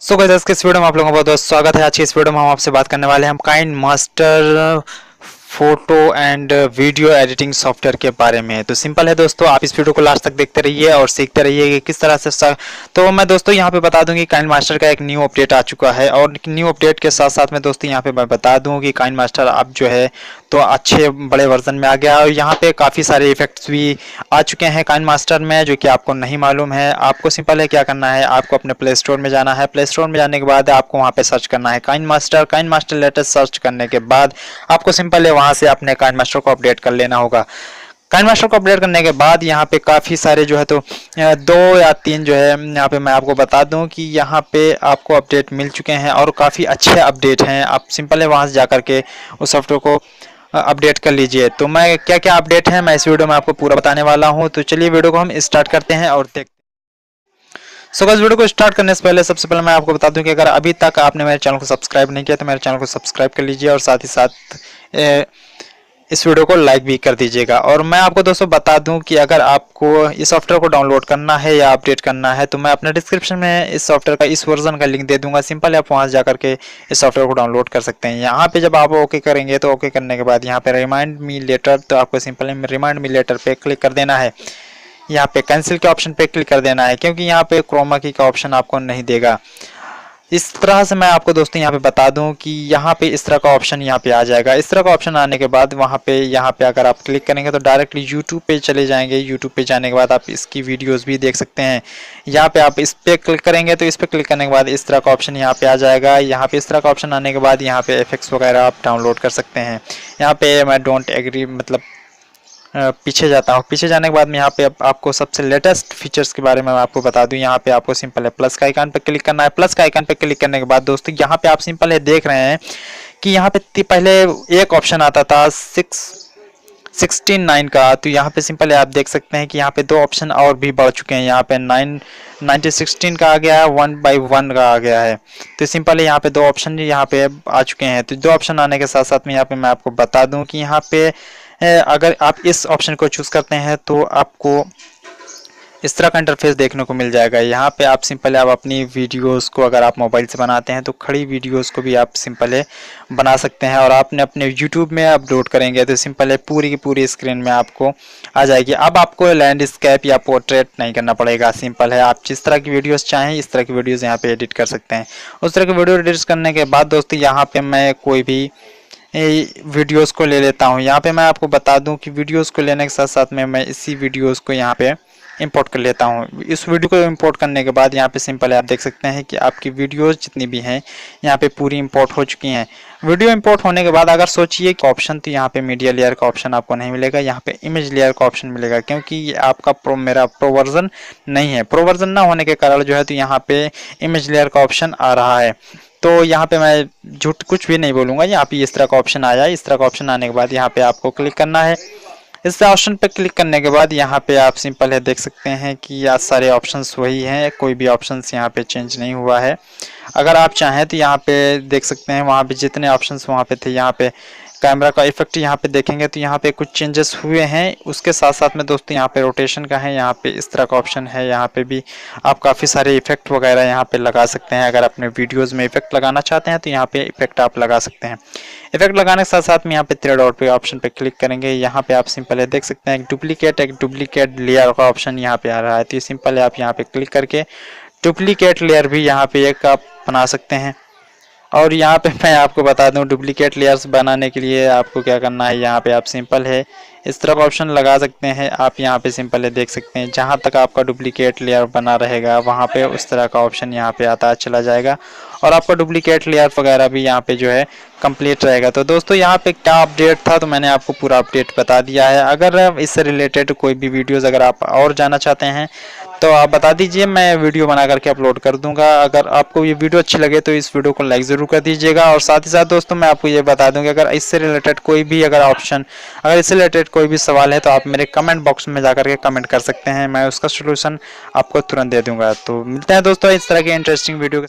So guys आज के इस वीडियो में आप लोगों का बहुत बहुत स्वागत है। आज की इस वीडियो में हम आपसे बात करने वाले हैं हम kind master photo and video editing software के बारे में। तो सिंपल है दोस्तों, आप इस वीडियो को लास्ट तक देखते रहिए और सीखते रहिए कि किस तरह से तो मैं दोस्तों यहाँ पे बता दूं कि काइंड मास्टर का एक न्यू अपडेट आ चुका है और न्यू अपडेट के साथ साथ में दोस्तों यहाँ पे मैं बता दूं कि काइंड मास्टर अब जो है तो अच्छे बड़े वर्जन में आ गया और यहाँ पे काफ़ी सारे इफेक्ट्स भी आ चुके हैं काइंड मास्टर में जो कि आपको नहीं मालूम है। आपको सिंपल है क्या करना है, आपको अपने प्ले स्टोर में जाना है। प्ले स्टोर में जाने के बाद आपको वहाँ पे सर्च करना है काइंड मास्टर लेटेस्ट सर्च करने के बाद आपको सिंपल है वहाँ से अपने काइंड मास्टर को अपडेट कर लेना होगा। काइंड मास्टर को अपडेट करने के बाद यहाँ पे काफ़ी सारे जो है तो 2 या 3 जो है यहाँ पे मैं आपको बता दूं कि यहाँ पे आपको अपडेट मिल चुके हैं और काफ़ी अच्छे अपडेट हैं। आप सिंपल है वहाँ से जा करके उस सॉफ्टवेयर को अपडेट कर लीजिए। तो मैं क्या क्या अपडेट है मैं इस वीडियो में आपको पूरा बताने वाला हूँ। तो चलिए वीडियो को हम स्टार्ट करते हैं और देखते हैं। सो गाइस वीडियो को स्टार्ट करने से पहले सबसे पहले मैं आपको बता दूं कि अगर अभी तक आपने मेरे चैनल को सब्सक्राइब नहीं किया तो मेरे चैनल को सब्सक्राइब कर लीजिए और साथ ही साथ इस वीडियो को लाइक भी कर दीजिएगा। और मैं आपको दोस्तों बता दूं कि अगर आपको इस सॉफ्टवेयर को डाउनलोड करना है या अपडेट करना है तो मैं अपने डिस्क्रिप्शन में इस सॉफ्टवेयर का इस वर्जन का लिंक दे दूंगा। सिंपल है आप वहां से जाकर के इस सॉफ्टवेयर को डाउनलोड कर सकते हैं। यहाँ पे जब आप ओके करेंगे तो ओके करने के बाद यहाँ पे रिमाइंड मी लेटर, तो आपको सिंपल रिमाइंड मी लेटर पे क्लिक कर देना है। यहाँ पे कैंसिल के ऑप्शन पे क्लिक कर देना है क्योंकि यहाँ पे क्रोमा की का ऑप्शन आपको नहीं देगा। इस तरह से मैं आपको दोस्तों यहाँ पे बता दूं कि यहाँ पे इस तरह का ऑप्शन यहाँ पे आ जाएगा। इस तरह का ऑप्शन आने के बाद वहाँ पे अगर आप क्लिक करेंगे तो डायरेक्टली यूट्यूब पे चले जाएंगे। यूट्यूब पे जाने के बाद आप इसकी वीडियोस भी देख सकते हैं। यहाँ पे आप इस पे क्लिक करेंगे तो इस पे क्लिक करने के बाद इस तरह का ऑप्शन यहाँ पे आ जाएगा। यहाँ पे इस तरह का ऑप्शन आने के बाद यहाँ पे इफेक्ट्स वगैरह आप डाउनलोड कर सकते हैं। यहाँ पे मैं डोंट एग्री मतलब पीछे जाता हूँ। पीछे जाने के बाद में यहाँ पे आपको सबसे लेटेस्ट फीचर्स के बारे में मैं आपको बता दूं। यहाँ पे आपको सिंपल है प्लस का आइकन पे क्लिक करना है। प्लस का आइकन पे क्लिक करने के बाद दोस्तों यहाँ पे आप सिंपल है देख रहे हैं कि यहाँ पे पहले एक ऑप्शन आता था 16:9 का, तो यहाँ पे सिंपल है आप देख सकते हैं कि यहाँ पे 2 ऑप्शन और भी बढ़ चुके हैं। यहाँ पे 9:16 का आ गया है, 1:1 का आ गया है। तो सिंपल है यहाँ पे 2 ऑप्शन यहाँ पे आ चुके हैं। तो 2 ऑप्शन आने के साथ साथ में यहाँ पे मैं आपको बता दूं कि यहाँ पे अगर आप इस ऑप्शन को चूज करते हैं तो आपको इस तरह का इंटरफेस देखने को मिल जाएगा। यहाँ पे आप सिंपल आप अपनी वीडियोस को अगर आप मोबाइल से बनाते हैं तो खड़ी वीडियोस को भी आप सिंपल है बना सकते हैं और आपने अपने यूट्यूब में अपलोड करेंगे तो सिंपल है पूरी की पूरी स्क्रीन में आपको आ जाएगी। अब आपको लैंडस्केप या पोर्ट्रेट नहीं करना पड़ेगा। सिंपल है आप जिस तरह की वीडियोस चाहें इस तरह की वीडियोस यहाँ पे एडिट कर सकते हैं। उस तरह की वीडियो एडिट करने के बाद दोस्तों यहाँ पे मैं कोई भी वीडियोस को ले लेता हूँ। यहाँ पे मैं आपको बता दूं कि वीडियोस को लेने के साथ साथ में मैं इसी वीडियोस को यहाँ पे इंपोर्ट कर लेता हूँ। इस वीडियो को इंपोर्ट करने के बाद यहाँ पे सिंपल है आप देख सकते हैं कि आपकी वीडियोस जितनी भी हैं यहाँ पे पूरी इंपोर्ट हो चुकी हैं। वीडियो इंपोर्ट होने के बाद अगर सोचिए कि ऑप्शन तो यहाँ पे मीडिया लेयर का ऑप्शन आपको नहीं मिलेगा, यहाँ पे इमेज लेयर का ऑप्शन मिलेगा क्योंकि ये आपका मेरा प्रो वर्जन नहीं है। प्रो वर्जन ना होने के कारण जो है तो यहाँ पे इमेज लेयर का ऑप्शन आ रहा है। तो यहाँ पे मैं झूठ कुछ भी नहीं बोलूँगा। यहाँ पे इस तरह का ऑप्शन आया। इस तरह का ऑप्शन आने के बाद यहाँ पे आपको क्लिक करना है। इस ऑप्शन पे क्लिक करने के बाद यहाँ पे आप सिंपल है देख सकते हैं कि आज सारे ऑप्शंस वही हैं, कोई भी ऑप्शंस यहाँ पे चेंज नहीं हुआ है। अगर आप चाहें तो यहाँ पे देख सकते हैं वहाँ पे जितने ऑप्शंस वहाँ पे थे यहाँ पे कैमरा का इफेक्ट यहाँ पे देखेंगे तो यहाँ पे कुछ चेंजेस हुए हैं। उसके साथ साथ में दोस्तों यहाँ पे रोटेशन का है, यहाँ पे इस तरह का ऑप्शन है। यहाँ पे भी आप काफ़ी सारे इफेक्ट वगैरह यहाँ पे लगा सकते हैं। अगर अपने वीडियोस में इफेक्ट लगाना चाहते हैं तो यहाँ पे इफेक्ट आप लगा सकते हैं। इफेक्ट लगाने के साथ साथ में यहाँ पे 3 डॉट पे ऑप्शन पे क्लिक करेंगे। यहाँ पे आप सिंपल है देख सकते हैं एक डुप्लीकेट लेयर का ऑप्शन यहाँ पे आ रहा है। तो सिंपल है आप यहाँ पे क्लिक करके डुप्लीकेट लेयर भी यहाँ पे एक आप बना सकते हैं। और यहाँ पे मैं आपको बता दूं डुप्लीकेट लेयर्स बनाने के लिए आपको क्या करना है, यहाँ पे आप सिंपल है इस तरह का ऑप्शन लगा सकते हैं। आप यहाँ पे सिंपल है देख सकते हैं जहाँ तक आपका डुप्लीकेट लेयर बना रहेगा वहाँ पे उस तरह का ऑप्शन यहाँ पे आता चला जाएगा और आपका डुप्लीकेट लेयर वगैरह भी यहाँ पे जो है कंप्लीट रहेगा। तो दोस्तों यहाँ पे क्या अपडेट था तो मैंने आपको पूरा अपडेट बता दिया है। अगर इससे रिलेटेड कोई भी वीडियोज़ अगर आप और जानना चाहते हैं तो आप बता दीजिए, मैं वीडियो बना करके अपलोड कर दूंगा। अगर आपको ये वीडियो अच्छी लगे तो इस वीडियो को लाइक ज़रूर कर दीजिएगा। और साथ ही साथ दोस्तों मैं आपको ये बता दूंगा अगर इससे रिलेटेड कोई भी अगर इससे रिलेटेड कोई भी सवाल है तो आप मेरे कमेंट बॉक्स में जाकर के कमेंट कर सकते हैं, मैं उसका सोल्यूशन आपको तुरंत दे दूंगा। तो मिलते हैं दोस्तों इस तरह के इंटरेस्टिंग वीडियो